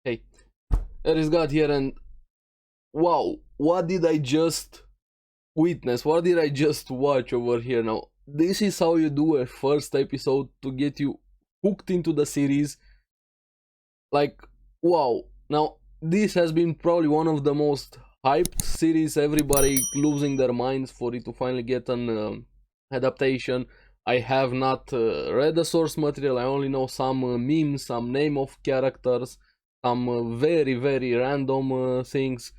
Hey, ARESxGOD here, and wow, what did I just witness? What did I just watch over here now? This is how you do a first episode to get you hooked into the series. Like, wow. Now, this has been probably one of the most hyped series, everybody losing their minds for it to finally get an adaptation. I have not read the source material, I only know some memes, some name of characters, some very random things,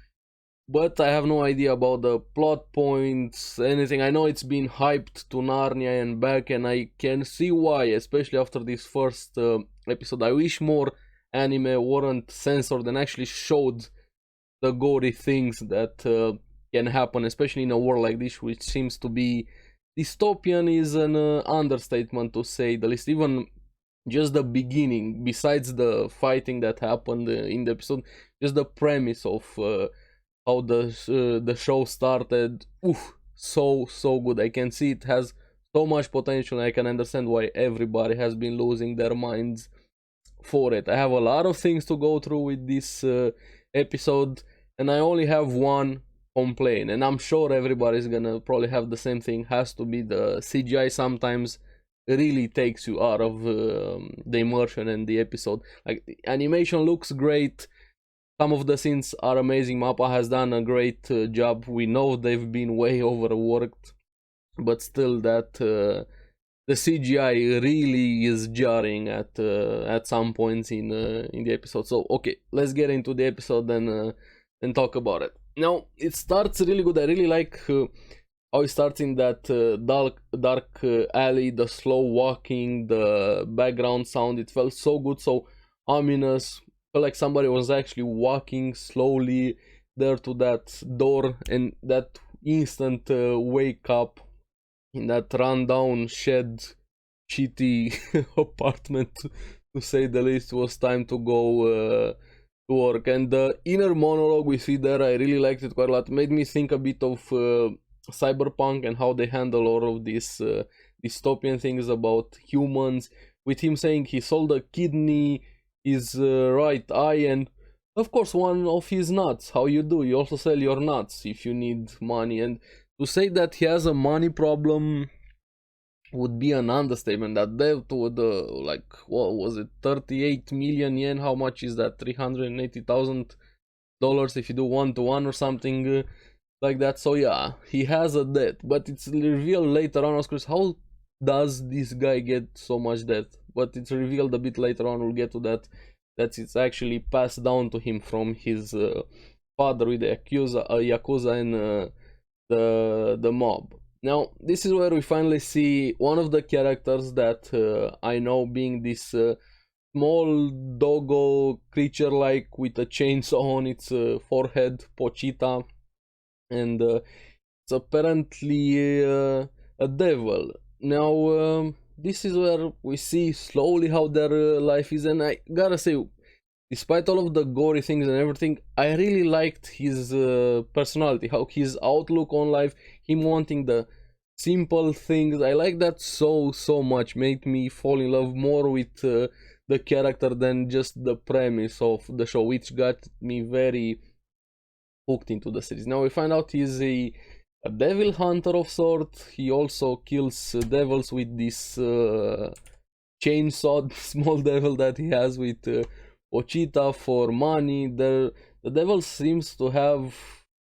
but I have no idea about the plot points, anything. I know it's been hyped to Narnia and back, and I can see why, especially after this first episode. I wish more anime weren't censored and actually showed the gory things that can happen, especially in a world like this, which seems to be dystopian is an understatement to say the least. Even just the beginning, besides the fighting that happened in the episode, just the premise of how the show started, so good. I can see it has so much potential. I can understand why everybody has been losing their minds for it. I have a lot of things to go through with this episode, and I only have one complaint, and I'm sure everybody's gonna probably have the same thing. Has to be the CGI sometimes really takes you out of the immersion and the episode. Like, the animation looks great, some of the scenes are amazing. Mappa has done a great job. We know they've been way overworked, but still, that the CGI really is jarring at some points in the episode. So okay, let's get into the episode and talk about it. Now, it starts really good. I really like how it starts in that dark alley, the slow walking, the background sound. It felt so good, so ominous. Felt like somebody was actually walking slowly there to that door, and that instant wake up in that rundown shed shitty apartment, to say the least. Was time to go to work. And the inner monologue we see there, I really liked it quite a lot. It made me think a bit of cyberpunk and how they handle all of these dystopian things about humans, with him saying he sold a kidney, his right eye, and of course one of his nuts. How you do, you also sell your nuts if you need money. And to say that he has a money problem would be an understatement. That debt would like, what was it, 38 million yen? How much is that? $380,000 if you do 1-to-1 or something like that. So yeah, he has a debt, but it's revealed later on, of course, how does this guy get so much debt. But it's revealed a bit later on, we'll get to that, that it's actually passed down to him from his father with the Yakuza and the mob. Now, this is where we finally see one of the characters that I know, being this small doggo creature, like with a chainsaw on its forehead, Pochita, and it's apparently a devil. Now, this is where we see slowly how their life is, and I gotta say, despite all of the gory things and everything, I really liked his personality, how his outlook on life, him wanting the simple things. I like that so much. Made me fall in love more with the character than just the premise of the show, which got me very hooked into the series. Now we find out he's a devil hunter of sort. He also kills devils with this chainsaw small devil that he has with Pochita for money. The devil seems to have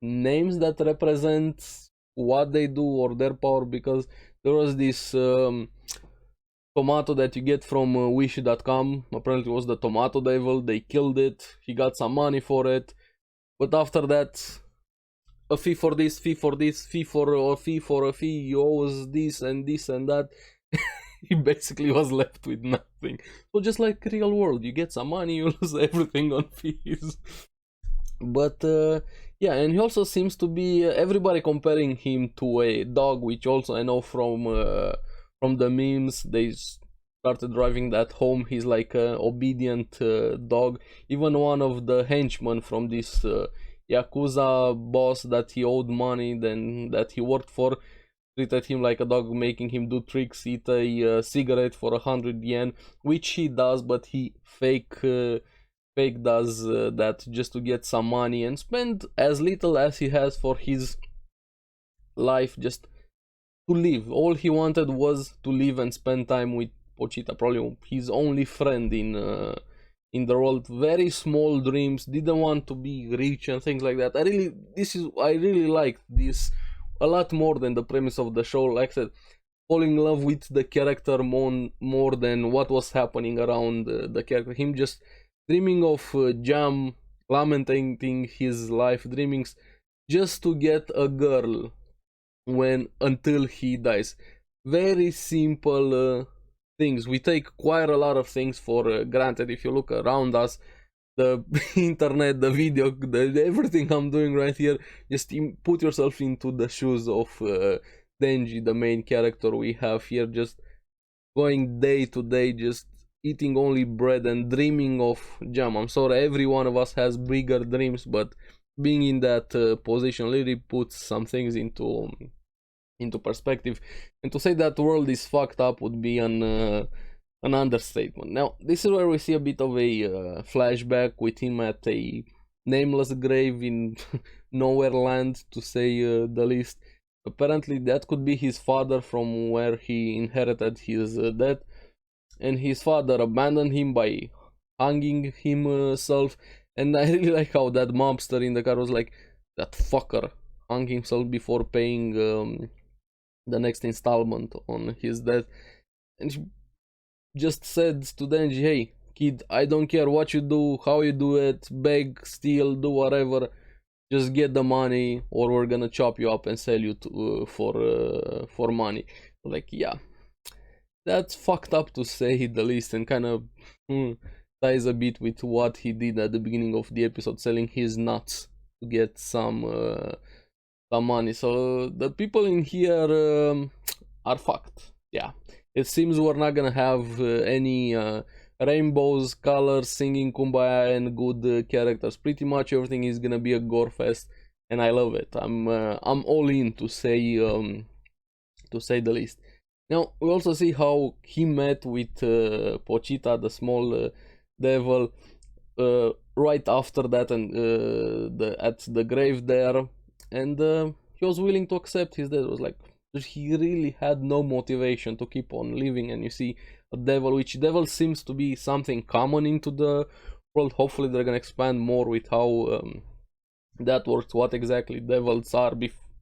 names that represent what they do or their power, because there was this tomato that you get from wish.com. Apparently it was the tomato devil. They killed it, he got some money for it, but after that, a fee for this, fee for this, fee for a fee for a fee, you owe us this and this and that. He basically was left with nothing. So just like real world, you get some money, you lose everything on fees. But yeah, and he also seems to be everybody comparing him to a dog, which also I know from the memes. They started driving that home. He's like an obedient dog. Even one of the henchmen from this Yakuza boss that he owed money, then that he worked for, treated him like a dog, making him do tricks, eat a cigarette for 100 yen, which he does, but he fake fake does that just to get some money and spend as little as he has for his life, just to live. All he wanted was to live and spend time with Pochita, probably his only friend in the world. Very small dreams, didn't want to be rich and things like that. I really liked this a lot more than the premise of the show. Like I said, falling in love with the character more than what was happening around the character. Him just dreaming of Jam, lamenting his life, dreaming just to get a girl until he dies. Very simple things. We take quite a lot of things for granted. If you look around us, the internet, the video, everything I'm doing right here, just put yourself into the shoes of Denji, the main character we have here, just going day to day, just eating only bread and dreaming of Jam. I'm sorry, every one of us has bigger dreams, but being in that position really puts some things into perspective. And to say that the world is fucked up would be an understatement. Now, this is where we see a bit of a flashback with him at a nameless grave in nowhere land, to say the least. Apparently that could be his father, from where he inherited his death, and his father abandoned him by hanging himself. And I really like how that mobster in the car was like, that fucker hung himself before paying the next installment on his death. And she just said to Denji, hey kid, I don't care what you do, how you do it, beg, steal, do whatever, just get the money or we're gonna chop you up and sell you for money. Like, yeah, that's fucked up to say the least, and kind of ties a bit with what he did at the beginning of the episode, selling his nuts to get some money. So the people in here are fucked. Yeah, it seems we're not gonna have any rainbows, colors, singing kumbaya, and good characters. Pretty much everything is gonna be a gore fest, and I love it. I'm all in, to say the least. Now we also see how he met with Pochita, the small devil, right after that, and at the grave there, and he was willing to accept his death. It was like he really had no motivation to keep on living, and you see a devil, which devil seems to be something common into the world. Hopefully they're gonna expand more with how that works, what exactly devils are,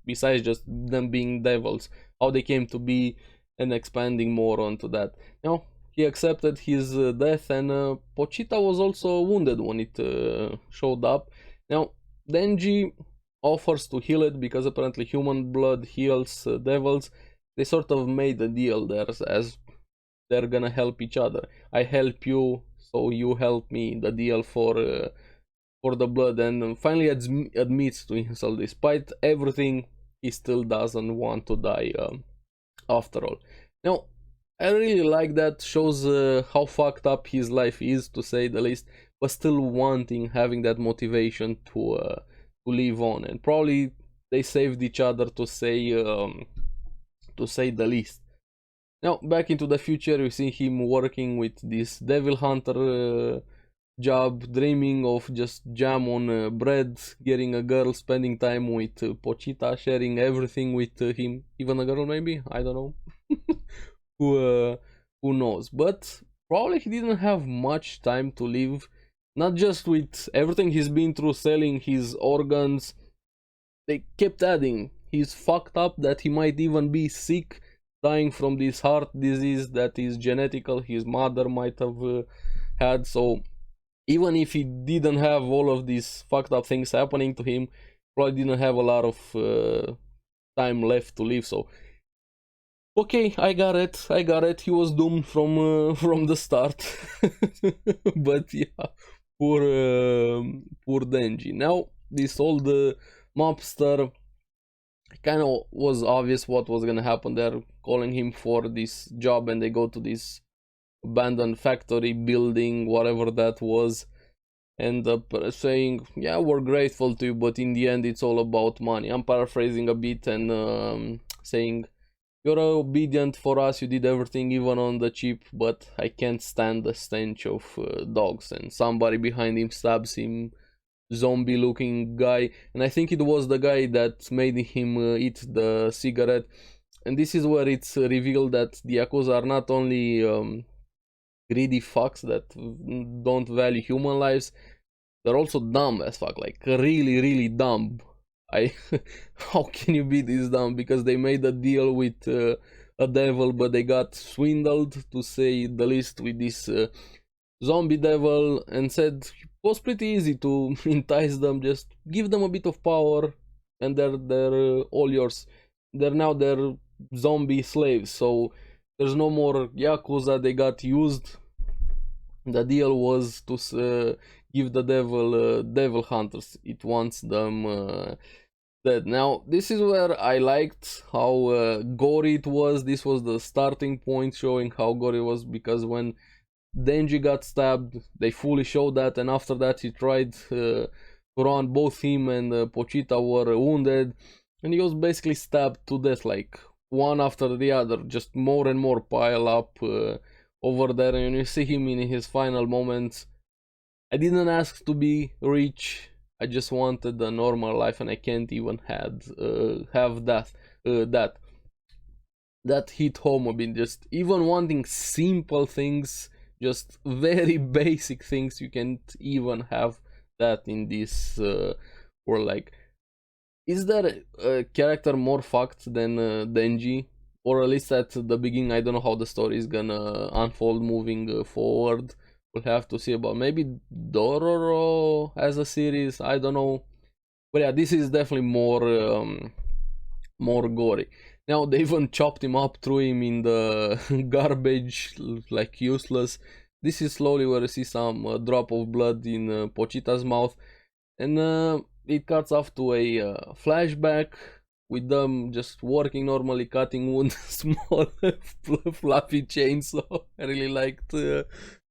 besides just them being devils, how they came to be, and expanding more onto that. Now he accepted his death, and Pochita was also wounded when it showed up. Now Denji offers to heal it, because apparently human blood heals devils. They sort of made a deal there, as they're gonna help each other. I help you, so you help me. The deal for the blood. And finally admits to himself, despite everything, he still doesn't want to die after all. Now I really like that. Shows how fucked up his life is, to say the least, but still having that motivation to live on. And probably they saved each other, to say the least. Now back into the future, we see him working with this devil hunter job, dreaming of just jam on bread, getting a girl, spending time with Pochita, sharing everything with him, even a girl maybe, I don't know. Who knows? But probably he didn't have much time to live. Not just with everything he's been through, selling his organs. They kept adding, he's fucked up, that he might even be sick, dying from this heart disease that is genetical, his mother might have had. So even if he didn't have all of these fucked up things happening to him, probably didn't have a lot of time left to live. So okay, I got it. He was doomed from the start. But yeah, poor Denji. Now this old mobster, kind of was obvious what was gonna happen. They're calling him for this job, and they go to this abandoned factory building, whatever that was, and saying, yeah, we're grateful to you, but in the end it's all about money. I'm paraphrasing a bit, and saying, You're obedient for us, you did everything even on the cheap, but I can't stand the stench of dogs. And somebody behind him stabs him, zombie looking guy, and I think it was the guy that made him eat the cigarette. And this is where it's revealed that the Yakuza are not only greedy fucks that don't value human lives, they're also dumb as fuck, like really, really dumb. I How can you be this dumb? Because they made a deal with a devil, but they got swindled, to say the least, with this zombie devil, and said it was pretty easy to entice them. Just give them a bit of power, and they're all yours. They're now their zombie slaves. So there's no more Yakuza. They got used. The deal was to give the devil hunters. It wants them dead. Now this is where I liked how gory it was. This was the starting point, showing how gory it was, because when Denji got stabbed, they fully showed that, and after that he tried to run. Both him and Pochita were wounded, and he was basically stabbed to death, like one after the other, just more and more pile up over there. And you see him in his final moments. I didn't ask to be rich, I just wanted a normal life, and I can't even have that hit home a bit. Just even wanting simple things, just very basic things, you can't even have that in this world. Like, is there a character more fucked than Denji? Or at least at the beginning. I don't know how the story is gonna unfold moving forward. We'll have to see about maybe Dororo as a series. I don't know. But yeah, this is definitely more gory. Now they even chopped him up, threw him in the garbage, like useless. This is slowly where you see some drop of blood in Pochita's mouth, and it cuts off to a flashback with them just working normally, cutting wood, small fluffy chainsaw. I really liked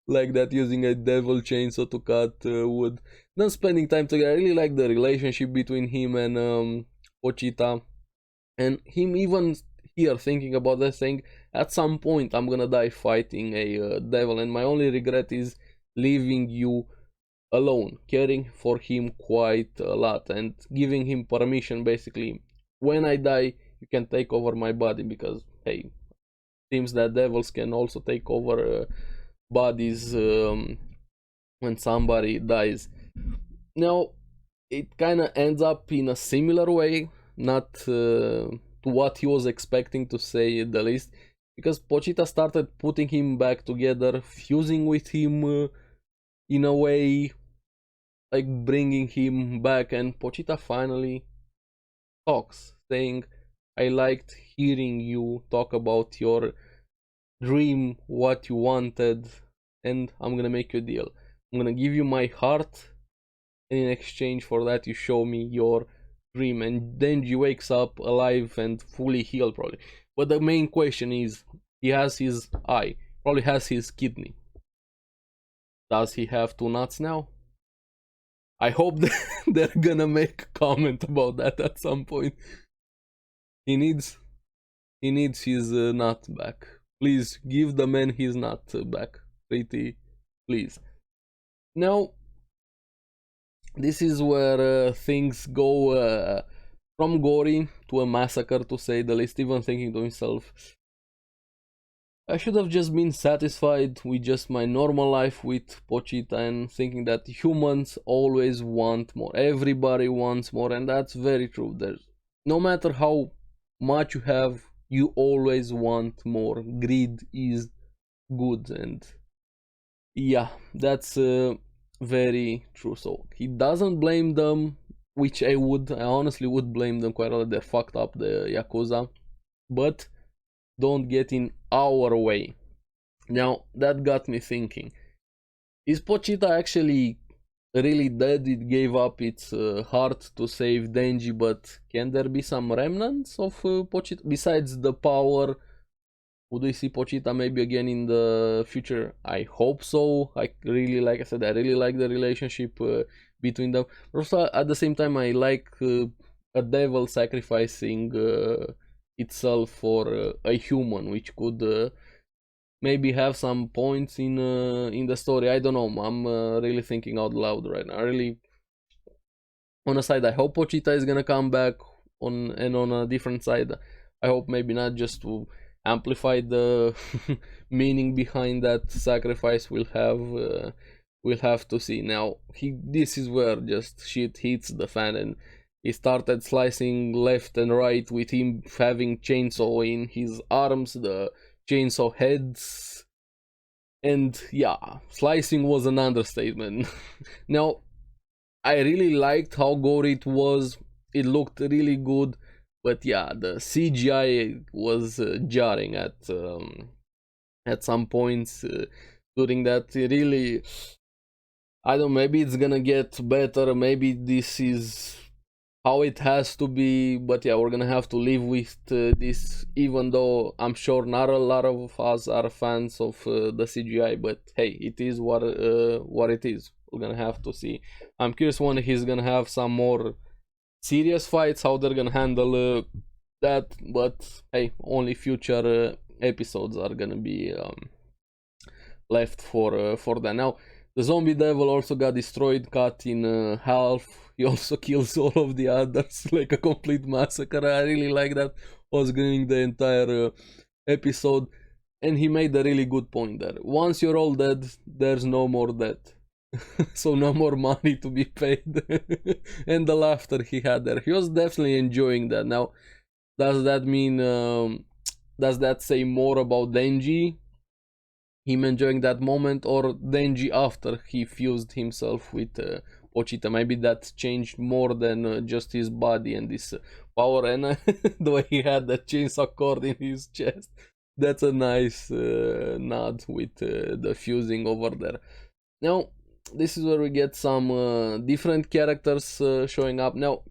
like that, using a devil chainsaw to cut wood. Then spending time together. I really like the relationship between him and Pochita. And him even here thinking about that, saying, at some point I'm gonna die fighting a devil, and my only regret is leaving you alone, caring for him quite a lot, and giving him permission, basically, when I die, you can take over my body, because, hey, seems that devils can also take over bodies when somebody dies. Now, it kind of ends up in a similar way, not to what he was expecting, to say the least, because Pochita started putting him back together, fusing with him in a way, like bringing him back, and Pochita finally talks, saying, I liked hearing you talk about your dream, what you wanted, and I'm gonna make you a deal. I'm gonna give you my heart, and in exchange for that you show me your dream. And Denji wakes up alive and fully healed, probably. But the main question is, he has his eye, probably has his kidney. Does he have two nuts now? I hope they're gonna make a comment about that at some point. He needs his nut back. Please give the man his nut back, pretty please. Now, this is where things go from gory to a massacre, to say the least. Even thinking to himself, I should have just been satisfied with just my normal life with Pochita, and thinking that humans always want more. Everybody wants more, and that's very true. There's, no matter how much you have, you always want more. Greed is good, and yeah, that's very true. So he doesn't blame them, which I honestly would blame them quite a lot. They fucked up the Yakuza, but don't get in our way. Now that got me thinking, is Pochita actually really dead? It gave up its heart to save Denji, but can there be some remnants of Pochita besides the power? Would we see Pochita maybe again in the future? I hope so. I really, like I said, I really like the relationship between them. Also, at the same time, I like a devil sacrificing itself for a human, which could maybe have some points in the story. I don't know. I'm really thinking out loud right now. I really, on a side, I hope Pochita is gonna come back. On a different side, I hope maybe not just to amplify the meaning behind that sacrifice. We'll have to see. Now this is where just shit hits the fan, and he started slicing left and right with him having chainsaw in his arms, the chainsaw heads, and yeah, slicing was an understatement. Now I really liked how gory it was. It looked really good, but yeah, the CGI was jarring at some points during that. Really, I don't know, maybe it's gonna get better, maybe this is how it has to be, but yeah, we're gonna have to live with this, even though I'm sure not a lot of us are fans of the CGI, but hey, it is what it is. We're gonna have to see. I'm curious when he's gonna have some more serious fights, how they're gonna handle that, but hey, only future episodes are gonna be left for that. Now the zombie devil also got destroyed, cut in half. He also kills all of the others, like a complete massacre. I really like that. Was going the entire episode, and he made a really good point there. Once you're all dead, there's no more death. So no more money to be paid. And the laughter he had there, he was definitely enjoying that. Now, does that mean does that say more about Denji, him enjoying that moment, or Denji after he fused himself with Pochita? Maybe that changed more than just his body and his power, and the way he had that chainsaw cord in his chest. That's a nice nod with the fusing over there. Now this is where we get some different characters showing up. Now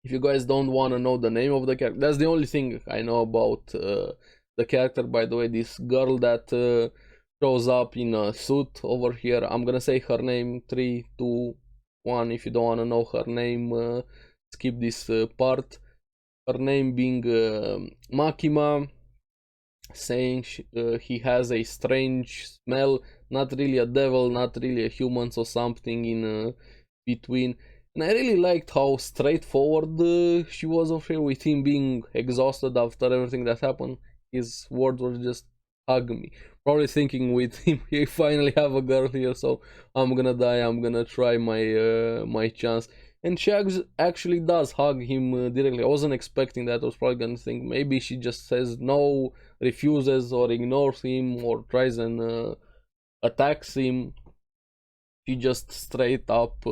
if you guys don't want to know the name of the character, that's the only thing I know about the character. By the way, this girl that shows up in a suit over here, I'm gonna say her name. 3, 2, 1. If you don't want to know her name, skip this part. Her name being Makima, saying he has a strange smell, not really a devil, not really a human, so something in between. And I really liked how straightforward she was over here, with him being exhausted after everything that happened. His words were just hug me. Probably thinking with him, he finally have a girl here, so I'm gonna die, I'm gonna try my chance. And she actually does hug him directly. I wasn't expecting that. I was probably gonna think maybe she just says no, refuses, or ignores him, or tries and attacks him. She just straight up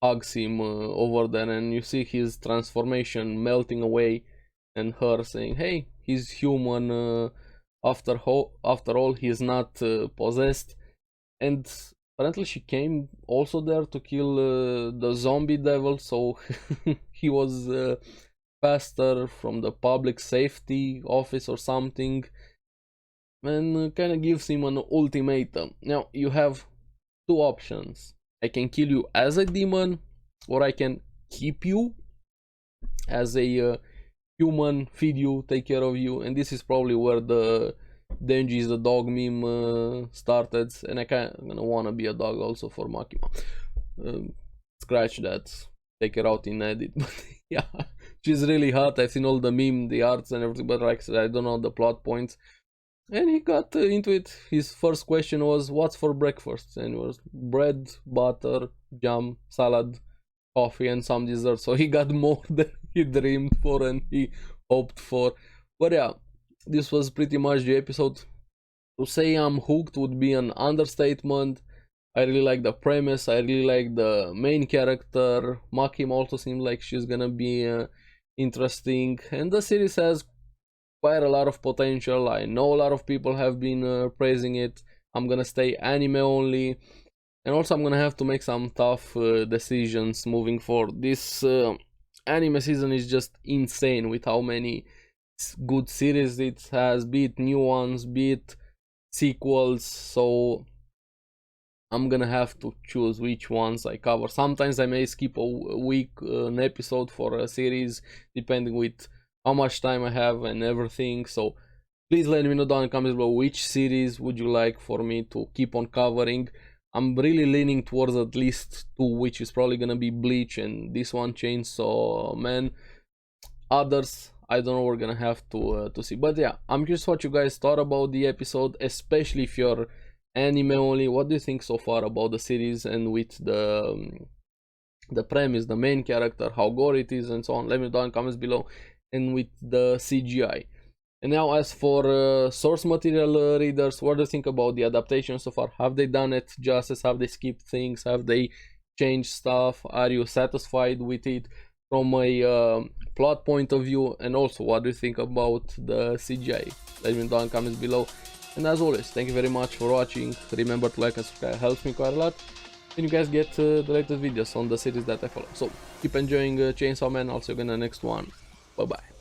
hugs him over there, and you see his transformation melting away, and her saying, hey, he's human after all, he's not possessed. And apparently she came also there to kill the zombie devil, so he was faster from the public safety office or something, and kind of gives him an ultimatum. Now you have two options: I can kill you as a demon, or I can keep you as a human, feed you, take care of you. And this is probably where the Denji is the dog meme started, and I kind of wanna be a dog also for Makima. Scratch that, take her out in edit. But yeah, she's really hot. I've seen all the meme, the arts and everything, but like I said, I don't know the plot points. And he got into it. His first question was, what's for breakfast? And it was bread, butter, jam, salad, coffee, and some dessert. So he got more than he dreamed for and he hoped for. But yeah, this was pretty much the episode. To say I'm hooked would be an understatement. I really like the premise. I really like the main character. Makim also seems like she's gonna be interesting. And the series has quite a lot of potential. I know a lot of people have been praising it. I'm gonna stay anime only, and also I'm gonna have to make some tough decisions moving forward. This anime season is just insane with how many good series it has, be it new ones, be it sequels. So I'm gonna have to choose which ones I cover. Sometimes I may skip a week, an episode for a series, depending with how much time I have and everything. So please let me know down in the comments below which series would you like for me to keep on covering. I'm really leaning towards at least 2, which is probably gonna be Bleach and this one, Chainsaw Man. Others, I don't know, we're gonna have to see. But yeah, I'm curious what you guys thought about the episode, especially if you're anime only. What do you think so far about the series and with the premise, the main character, how gory it is and so on? Let me know down in the comments below, and with the CGI. And now as for source material readers, what do you think about the adaptation so far? Have they done it justice? Have they skipped things? Have they changed stuff? Are you satisfied with it from a plot point of view? And also, what do you think about the CGI? Let me know down in the comments below. And as always, thank you very much for watching. Remember to like and subscribe, it helps me quite a lot. And you guys get the latest videos on the series that I follow. So keep enjoying Chainsaw Man. I'll see you in the next one. Bye bye.